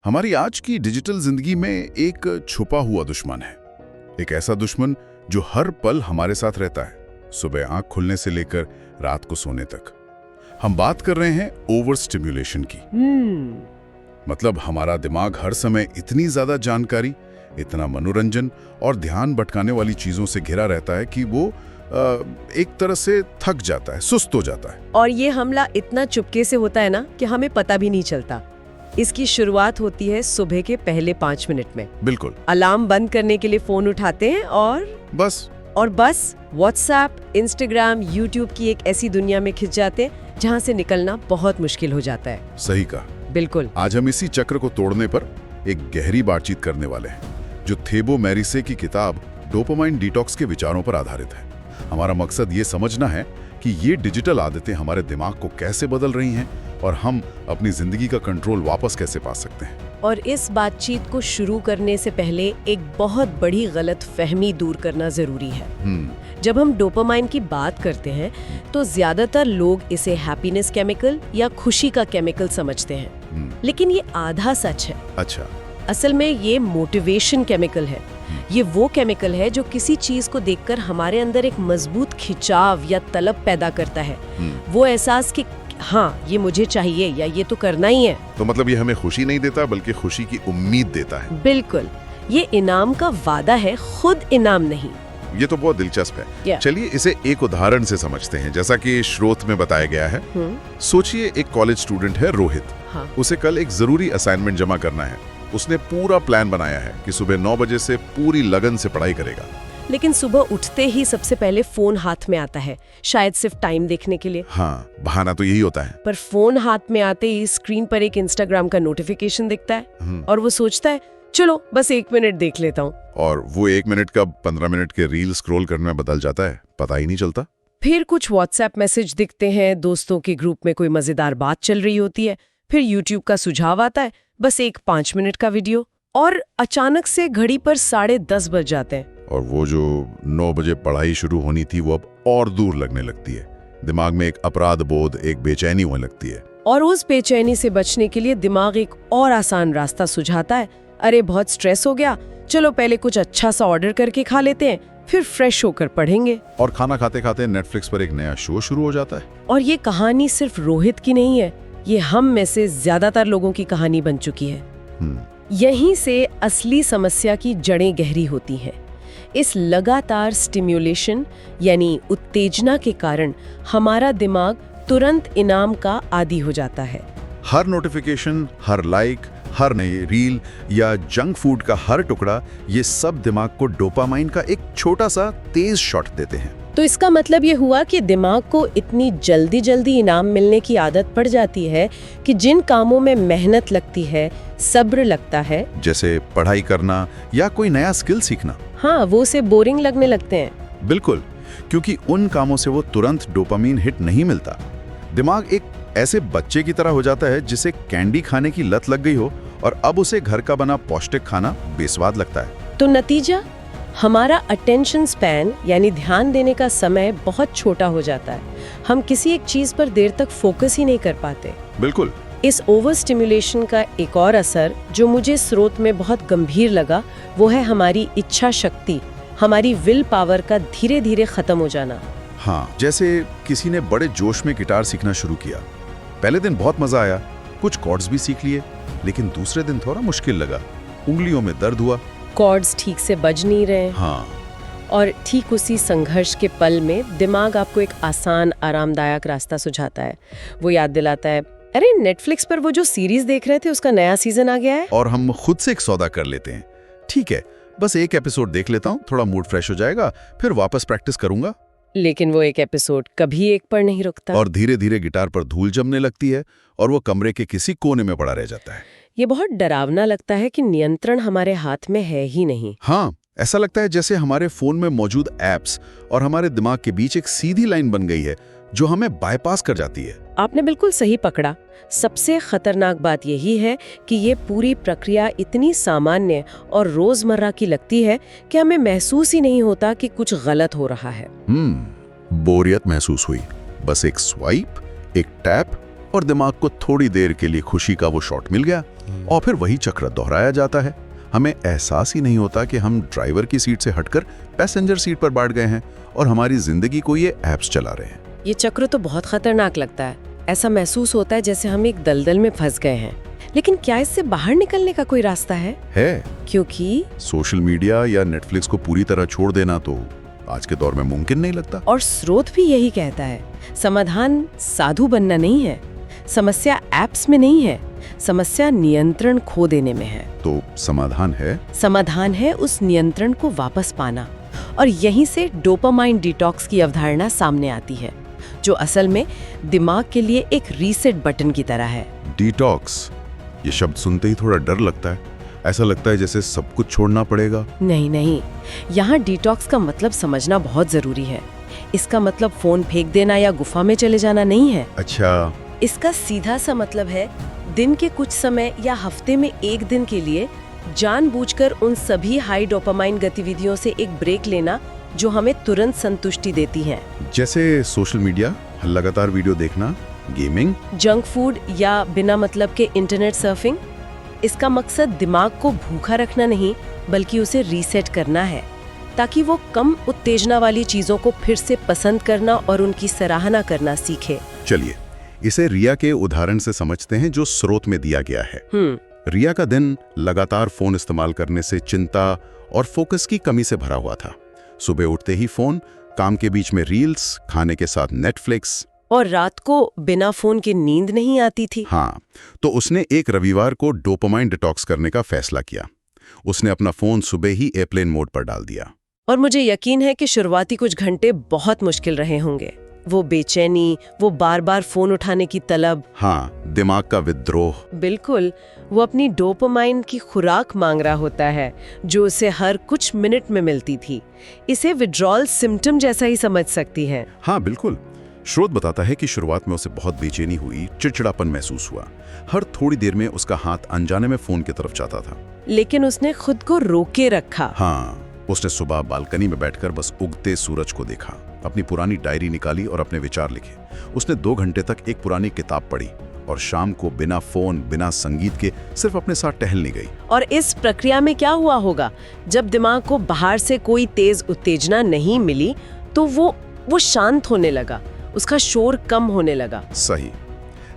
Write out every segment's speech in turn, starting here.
हमारी आज की डिजिटल जिंदगी में एक छुपा हुआ दुश्मन है। एक ऐसा दुश्मन जो हर पल हमारे साथ रहता है, सुबह आंख खुलने से लेकर रात को सोने तक। हम बात कर रहे हैं ओवर स्टिम्युलेशन की। मतलब हमारा दिमाग हर समय इतनी ज्यादा जानकारी, इतना मनोरंजन और ध्यान भटकाने वाली चीजों से घिरा रहता है कि वो एक तरह से थक जाता है, सुस्त हो जाता है। और ये हमला इतना चुपके से होता है ना कि हमें पता भी नहीं चलता। इसकी शुरुआत होती है सुबह के पहले 5 मिनट में। बिल्कुल। अलार्म बंद करने के लिए फोन उठाते हैं और बस व्हाट्सएप, इंस्टाग्राम, यूट्यूब की एक ऐसी दुनिया में खिंच जाते हैं जहां से निकलना बहुत मुश्किल हो जाता है। सही कहा। बिल्कुल। आज हम इसी चक्र को तोड़ने पर एक गहरी बातचीत करने वाले हैं, जो थेबो मैरिसे की किताब डोपामाइन डिटॉक्स के विचारों पर आधारित है। हमारा मकसद ये समझना है कि ये डिजिटल आदतें हमारे दिमाग को कैसे बदल रही हैं और हम अपनी जिंदगी का कंट्रोल वापस कैसे पा सकते हैं। और इस बातचीत को शुरू करने से पहले एक बहुत बड़ी गलत फहमी दूर करना जरूरी है। जब हम डोपामाइन की बात करते हैं तो ज्यादातर लोग इसे हैप्पीनेस केमिकल या खुशी का केमिकल समझते हैं, लेकिन ये आधा सच है। अच्छा। असल में ये मोटिवेशन केमिकल है। ये वो केमिकल है जो किसी चीज को देखकर हमारे अंदर एक मजबूत खिंचाव या तलब पैदा करता है। वो एहसास कि हाँ, ये मुझे चाहिए या ये तो करना ही है। तो मतलब ये हमें खुशी नहीं देता बल्कि खुशी की उम्मीद देता है। बिल्कुल। ये इनाम का वादा है, खुद इनाम नहीं। ये तो बहुत दिलचस्प है। चलिए इसे एक उदाहरण से समझते हैं, जैसा कि स्रोत में बताया गया है। सोचिए एक कॉलेज स्टूडेंट है रोहित। हाँ। उसे कल एक जरूरी असाइनमेंट जमा करना है। उसने पूरा प्लान बनाया है कि सुबह 9 बजे से पूरी लगन से पढ़ाई करेगा। लेकिन सुबह उठते ही सबसे पहले फोन हाथ में आता है, शायद सिर्फ टाइम देखने के लिए। हाँ, बहाना तो यही होता है। पर फोन हाथ में आते ही स्क्रीन पर एक इंस्टाग्राम का नोटिफिकेशन दिखता है और वो सोचता है चलो बस 1 मिनट देख लेता हूँ। और वो 1 मिनट का 15 मिनट के रील स्क्रॉल करने में बदल जाता है, पता ही नहीं चलता। फिर कुछ व्हाट्सएप मैसेज दिखते हैं, दोस्तों के ग्रुप में कोई मजेदार बात चल रही होती है, फिर यूट्यूब का सुझाव आता है, बस एक 5 मिनट का वीडियो, और अचानक से घड़ी पर 10:30 बज जाते हैं। और वो जो 9 बजे पढ़ाई शुरू होनी थी वो अब और दूर लगने लगती है। दिमाग में एक अपराध बोध, एक बेचैनी होने लगती है। और उस बेचैनी से बचने के लिए दिमाग एक और आसान रास्ता सुझाता है। अरे बहुत स्ट्रेस हो गया, चलो पहले कुछ अच्छा सा ऑर्डर करके खा लेते हैं, फिर फ्रेश होकर पढ़ेंगे। और खाना खाते खाते नेटफ्लिक्स पर एक नया शो शुरू हो जाता है। और ये कहानी सिर्फ रोहित की नहीं है, ये हम में से ज्यादातर लोगों की कहानी बन चुकी है। यहीं से असली समस्या की जड़ें गहरी होती हैं। इस लगातार स्टिम्युलेशन यानी उत्तेजना के कारण हमारा दिमाग तुरंत इनाम का आदी हो जाता है। हर नोटिफिकेशन, हर लाइक, हर नई रील या जंक फूड का हर टुकड़ा, ये सब दिमाग को डोपामाइन का एक छोटा सा तेज शॉट देते हैं। तो इसका मतलब ये हुआ कि दिमाग को इतनी जल्दी जल्दी इनाम मिलने की आदत पड़ जाती है कि जिन कामों में मेहनत लगती है, सब्र लगता है, जैसे पढ़ाई करना या कोई नया स्किल सीखना, हाँ, वो उसे बोरिंग लगने लगते हैं। बिल्कुल, क्योंकि उन कामों से वो तुरंत डोपामाइन हिट नहीं मिलता। दिमाग एक ऐसे बच्चे की तरह हो जाता है जिसे कैंडी खाने की लत लग गई हो और अब उसे घर का बना पौष्टिक खाना बेस्वाद लगता है। तो नतीजा, हमारा अटेंशन स्पैन यानी ध्यान देने का समय बहुत छोटा हो जाता है। हम किसी एक चीज पर देर तक फोकस ही नहीं कर पाते। बिल्कुल। इस ओवर स्टिम्युलेशन का एक और असर जो मुझे स्रोत में बहुत गंभीर लगा, वो है हमारी इच्छा शक्ति, हमारी विल पावर का धीरे धीरे खत्म हो जाना। हाँ, जैसे किसी ने बड़े जोश में गिटार सीखना शुरू किया। पहले दिन बहुत मजा आया, कुछ कॉर्ड्स भी सीख लिए, लेकिन दूसरे दिन थोड़ा मुश्किल लगा, उंगलियों में दर्द हुआ, कॉर्ड्स ठीक से बज नहीं रहे। हाँ। और ठीक उसी संघर्ष के पल में दिमाग आपको एक आसान, आरामदायक रास्ता सुझाता है। वो याद दिलाता है, अरे नेटफ्लिक्स पर वो जो सीरीज देख रहे थे उसका नया सीजन आ गया है। और हम खुद से एक सौदा कर लेते हैं, ठीक है बस एक एपिसोड देख लेता हूँ, थोड़ा मूड फ्रेश हो जाएगा, फिर वापस प्रैक्टिस करूंगा। लेकिन वो एक एपिसोड कभी एक पर नहीं रुकता और धीरे धीरे गिटार पर धूल जमने लगती है और वो कमरे के किसी कोने में पड़ा रह जाता है। ये बहुत डरावना लगता है कि नियंत्रण हमारे हाथ में है ही नहीं। हाँ, ऐसा लगता है जैसे हमारे फोन में मौजूद एप्स और हमारे दिमाग के बीच एक सीधी लाइन बन गई है जो हमें बाईपास कर जाती है। आपने बिल्कुल सही पकड़ा। सबसे खतरनाक बात यही है कि ये पूरी प्रक्रिया इतनी सामान्य और रोजमर्रा की लगती है कि हमें महसूस ही नहीं होता कि कुछ गलत हो रहा है। बोरियत महसूस हुई, बस एक स्वाइप, एक टैप और दिमाग को थोड़ी देर के लिए खुशी का वो शॉट मिल गया। और फिर वही चक्र दोहराया जाता है। हमें एहसास ही नहीं होता कि हम ड्राइवर की सीट से हटकर पैसेंजर सीट पर बैठ गए हैं और हमारी जिंदगी को ये ऐप्स चला रहे हैं। ये चक्र तो बहुत खतरनाक लगता है। ऐसा महसूस होता है जैसे हम एक दलदल में फंस गए हैं। लेकिन क्या इससे बाहर निकलने का कोई रास्ता है? क्योंकि सोशल मीडिया या नेटफ्लिक्स को पूरी तरह छोड़ देना तो आज के दौर में मुमकिन नहीं लगता। और स्रोत भी यही कहता है, समाधान साधु बनना नहीं है, समस्या ऐप्स में नहीं है, समस्या नियंत्रण खो देने में है। तो समाधान है? समाधान है उस नियंत्रण को वापस पाना। और यहीं से डोपामाइन डिटॉक्स की अवधारणा सामने आती है, जो असल में दिमाग के लिए एक रीसेट बटन की तरह है। डिटॉक्स, ये शब्द सुनते ही थोड़ा डर लगता है। ऐसा लगता है जैसे सब कुछ छोड़ना पड़ेगा। नहीं, यहाँ डिटॉक्स का मतलब समझना बहुत जरूरी है। इसका मतलब फोन फेंक देना या गुफा में चले जाना नहीं है। अच्छा। इसका सीधा सा मतलब है दिन के कुछ समय या हफ्ते में एक दिन के लिए जानबूझकर उन सभी हाई डोपामाइन गतिविधियों से एक ब्रेक लेना जो हमें तुरंत संतुष्टि देती हैं। जैसे सोशल मीडिया, लगातार वीडियो देखना, गेमिंग, जंक फूड या बिना मतलब के इंटरनेट सर्फिंग। इसका मकसद दिमाग को भूखा रखना नहीं, बल्कि उसे रीसेट करना है, ताकि वो कम उत्तेजना वाली चीजों को फिर से पसंद करना और उनकी सराहना करना सीखे। चलिए इसे रिया के उदाहरण से समझते हैं जो स्रोत में दिया गया है। रिया का दिन लगातार फोन इस्तेमाल करने से चिंता और फोकस की कमी से भरा हुआ था। सुबह उठते ही फोन, काम के बीच में रील्स, खाने के साथ नेटफ्लिक्स, और रात को बिना फोन के नींद नहीं आती थी। हाँ, तो उसने एक रविवार को डोपामाइन डिटॉक्स करने का फैसला किया। उसने अपना फोन सुबह ही एयरप्लेन मोड पर डाल दिया। और मुझे यकीन है कि शुरुआती कुछ घंटे बहुत मुश्किल रहे होंगे। वो बेचैनी, वो बार बार फोन उठाने की तलब। हाँ, दिमाग का विद्रोह। बिल्कुल, वो अपनी डोपामाइन की खुराक मांग रहा होता है, जो उसे हर कुछ मिनट में मिलती थी। इसे विड्रॉल सिम्टम जैसा ही समझ सकती है। हाँ बिल्कुल। स्रोत बताता है कि शुरुआत में उसे बहुत बेचैनी हुई, चिड़चिड़ापन महसूस हुआ। हर थोड़ी देर में उसका हाथ अनजाने में फोन की तरफ जाता था। लेकिन उसने खुद को रोके रखा। हाँ, उसने सुबह बालकनी में बैठकर बस उगते सूरज को देखा, अपनी पुरानी डायरी निकाली और अपने विचार लिखे। उसने 2 घंटे तक एक पुरानी किताब पढ़ी और शाम को बिना फोन, बिना संगीत के सिर्फ अपने साथ टहलने गई। और इस प्रक्रिया में क्या हुआ होगा, जब दिमाग को बाहर से कोई तेज उत्तेजना नहीं मिली तो वो शांत होने लगा, उसका शोर कम होने लगा। सही।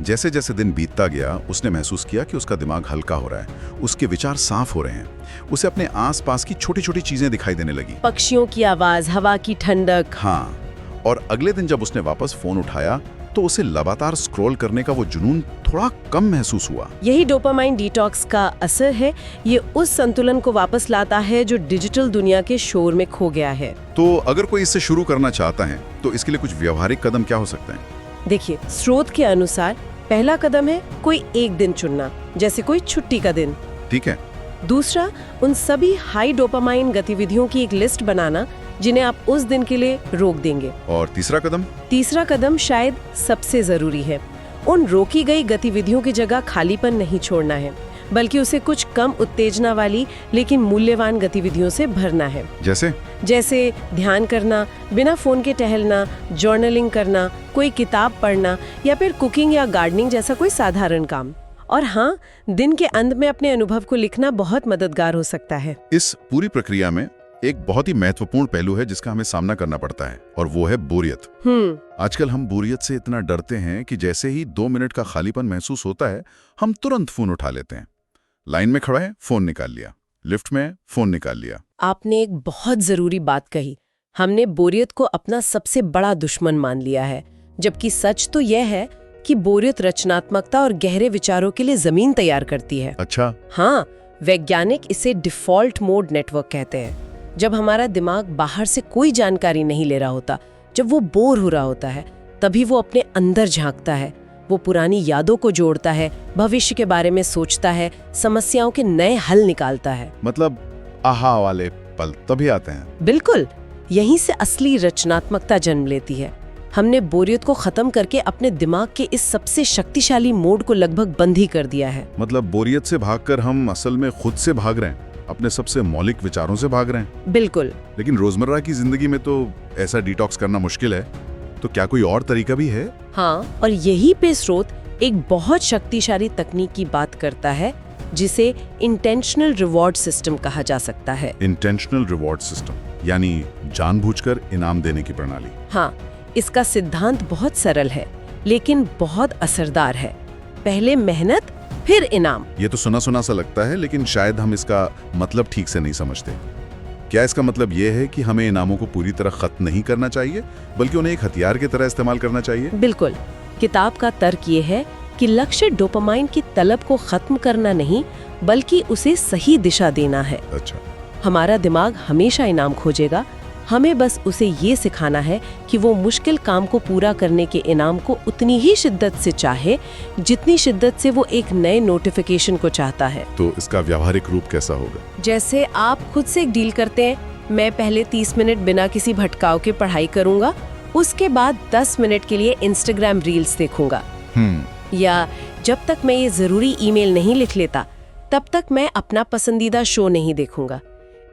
जैसे जैसे दिन बीतता गया, उसने महसूस किया कि उसका दिमाग हल्का हो रहा है, उसके विचार साफ हो रहे हैं। उसे अपने आसपास की छोटी छोटी चीजें दिखाई देने लगी, पक्षियों की आवाज, हवा की ठंडक। हाँ, और अगले दिन जब उसने वापस फोन उठाया तो उसे लगातार स्क्रॉल करने का वो जुनून थोड़ा कम महसूस हुआ। यही डोपामाइन डिटॉक्स का असर है। ये उस संतुलन को वापस लाता है जो डिजिटल दुनिया के शोर में खो गया है। तो अगर कोई इससे शुरू करना चाहता है तो इसके लिए कुछ व्यवहारिक कदम क्या हो सकते हैं? देखिए, स्रोत के अनुसार पहला कदम है कोई एक दिन चुनना, जैसे कोई छुट्टी का दिन। ठीक है। दूसरा, उन सभी हाई डोपामाइन गतिविधियों की एक लिस्ट बनाना जिन्हें आप उस दिन के लिए रोक देंगे। और तीसरा कदम? तीसरा कदम शायद सबसे जरूरी है। उन रोकी गई गतिविधियों की जगह खालीपन नहीं छोड़ना है, बल्कि उसे कुछ कम उत्तेजना वाली लेकिन मूल्यवान गतिविधियों से भरना है। जैसे ध्यान करना, बिना फोन के टहलना, जर्नलिंग करना, कोई किताब पढ़ना या फिर कुकिंग या गार्डनिंग जैसा कोई साधारण काम। और हाँ, दिन के अंत में अपने अनुभव को लिखना बहुत मददगार हो सकता है। इस पूरी प्रक्रिया में एक बहुत ही महत्वपूर्ण पहलू है जिसका हमें सामना करना पड़ता है, और वो है बोरियत। आजकल हम बोरियत से इतना डरते हैं कि जैसे ही 2 मिनट का खालीपन महसूस होता है, हम तुरंत फोन उठा लेते हैं। लाइन में खड़ा है, फोन निकाल लिया, लिफ्ट में फोन निकाल लिया। आपने एक बहुत जरूरी बात कही। हमने बोरियत को अपना सबसे बड़ा दुश्मन मान लिया है, जबकि सच तो यह है कि बोरियत रचनात्मकता और गहरे विचारों के लिए जमीन तैयार करती है। अच्छा। हाँ, वैज्ञानिक इसे डिफॉल्ट मोड नेटवर्क कहते हैं। जब हमारा दिमाग बाहर से कोई जानकारी नहीं ले रहा होता, जब वो बोर हो रहा होता है, तभी वो अपने अंदर झांकता है। वो पुरानी यादों को जोड़ता है, भविष्य के बारे में सोचता है, समस्याओं के नए हल निकालता है। मतलब आहा वाले पल तभी आते हैं। बिल्कुल, यहीं से असली रचनात्मकता जन्म लेती है। हमने बोरियत को खत्म करके अपने दिमाग के इस सबसे शक्तिशाली मोड को लगभग बंद ही कर दिया है। मतलब बोरियत से भागकर हम असल में खुद से भाग रहे हैं, अपने सबसे मौलिक विचारों से भाग रहे हैं। बिल्कुल। लेकिन रोजमर्रा की जिंदगी में तो ऐसा डिटॉक्स करना मुश्किल है, तो क्या कोई और तरीका भी है? हाँ, और यही पे स्रोत एक बहुत शक्तिशाली तकनीक की बात करता है, जिसे इंटेंशनल रिवॉर्ड सिस्टम कहा जा सकता है। इंटेंशनल रिवॉर्ड सिस्टम यानी जानबूझकर इनाम देने की प्रणाली। हाँ, इसका सिद्धांत बहुत सरल है लेकिन बहुत असरदार है। पहले मेहनत फिर इनाम। ये तो सुना सुना सा लगता है, लेकिन शायद हम इसका मतलब ठीक से नहीं समझते। क्या इसका मतलब ये है कि हमें इनामों को पूरी तरह खत्म नहीं करना चाहिए, बल्कि उन्हें एक हथियार की तरह इस्तेमाल करना चाहिए? बिल्कुल। किताब का तर्क ये है कि लक्ष्य डोपामाइन की तलब को खत्म करना नहीं, बल्कि उसे सही दिशा देना है। अच्छा। हमारा दिमाग हमेशा इनाम खोजेगा, हमें बस उसे ये सिखाना है कि वो मुश्किल काम को पूरा करने के इनाम को उतनी ही शिद्दत से चाहे जितनी शिद्दत से वो एक नए नोटिफिकेशन को चाहता है। तो इसका व्यावहारिक रूप कैसा होगा? जैसे आप खुद से एक डील करते हैं, मैं पहले 30 मिनट बिना किसी भटकाव के पढ़ाई करूंगा, उसके बाद 10 मिनट के लिए इंस्टाग्राम रील्स देखूंगा। या जब तक मैं ये जरूरी ईमेल नहीं लिख लेता, तब तक मैं अपना पसंदीदा शो नहीं देखूंगा।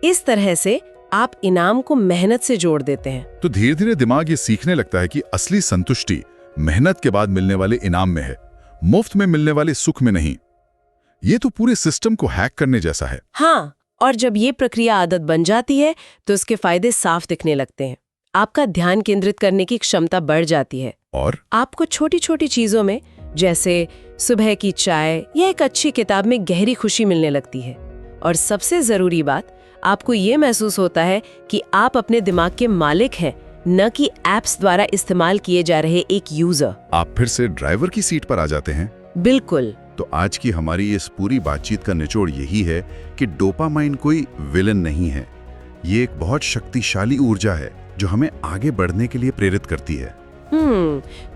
इस तरह से आप इनाम को मेहनत से जोड़ देते हैं। तो धीरे धीरे दिमाग ये सीखने लगता है कि असली संतुष्टि मेहनत के बाद मिलने वाले इनाम में है, मुफ्त में मिलने वाले सुख में नहीं। ये तो पूरे सिस्टम को हैक करने जैसा है। हाँ, और जब ये प्रक्रिया आदत बन जाती है तो इसके फायदे साफ दिखने लगते हैं। आपका ध्यान केंद्रित करने की क्षमता बढ़ जाती है और आपको छोटी छोटी चीजों में, जैसे सुबह की चाय या एक अच्छी किताब में गहरी खुशी मिलने लगती है। और सबसे जरूरी बात, आपको ये महसूस होता है कि आप अपने दिमाग के मालिक हैं, न कि ऐप्स द्वारा इस्तेमाल किए जा रहे एक यूजर। आप फिर से ड्राइवर की सीट पर आ जाते हैं। बिल्कुल। तो आज की हमारी इस पूरी बातचीत का निचोड़ यही है कि डोपामाइन कोई विलन नहीं है। ये एक बहुत शक्तिशाली ऊर्जा है जो हमें आगे बढ़ने के लिए प्रेरित करती है।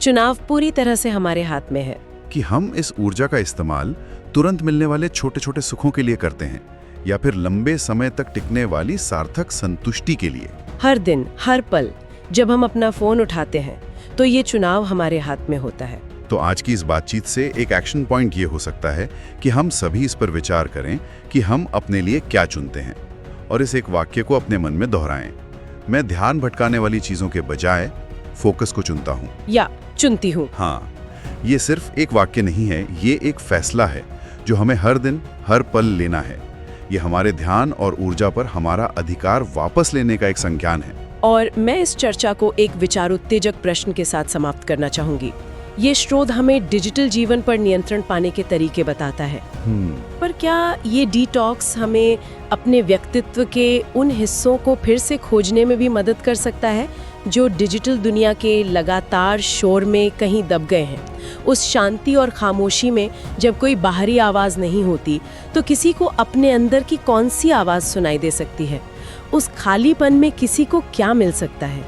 चुनाव पूरी तरह से हमारे हाथ में है कि हम इस ऊर्जा का इस्तेमाल तुरंत मिलने वाले छोटे छोटे सुखों के लिए करते हैं या फिर लंबे समय तक टिकने वाली सार्थक संतुष्टि के लिए। हर दिन, हर पल जब हम अपना फोन उठाते हैं तो ये चुनाव हमारे हाथ में होता है। तो आज की इस बातचीत से एक एक्शन पॉइंट ये हो सकता है कि हम सभी इस पर विचार करें कि हम अपने लिए क्या चुनते हैं, और इस एक वाक्य को अपने मन में दोहराएं। मैं ध्यान भटकाने वाली चीजों के बजाय फोकस को चुनता हूँ या चुनती हूँ। हाँ, ये सिर्फ एक वाक्य नहीं है, ये एक फैसला है जो हमें हर दिन हर पल लेना है। ये हमारे ध्यान और ऊर्जा पर हमारा अधिकार वापस लेने का एक संज्ञान है। और मैं इस चर्चा को एक विचार उत्तेजक प्रश्न के साथ समाप्त करना चाहूंगी। ये शोध हमें डिजिटल जीवन पर नियंत्रण पाने के तरीके बताता है, पर क्या ये डिटॉक्स हमें अपने व्यक्तित्व के उन हिस्सों को फिर से खोजने में भी मदद कर सकता है जो डिजिटल दुनिया के लगातार शोर में कहीं दब गए हैं? उस शांति और खामोशी में जब कोई बाहरी आवाज नहीं होती, तो किसी को अपने अंदर की कौन सी आवाज सुनाई दे सकती है? उस खालीपन में किसी को क्या मिल सकता है?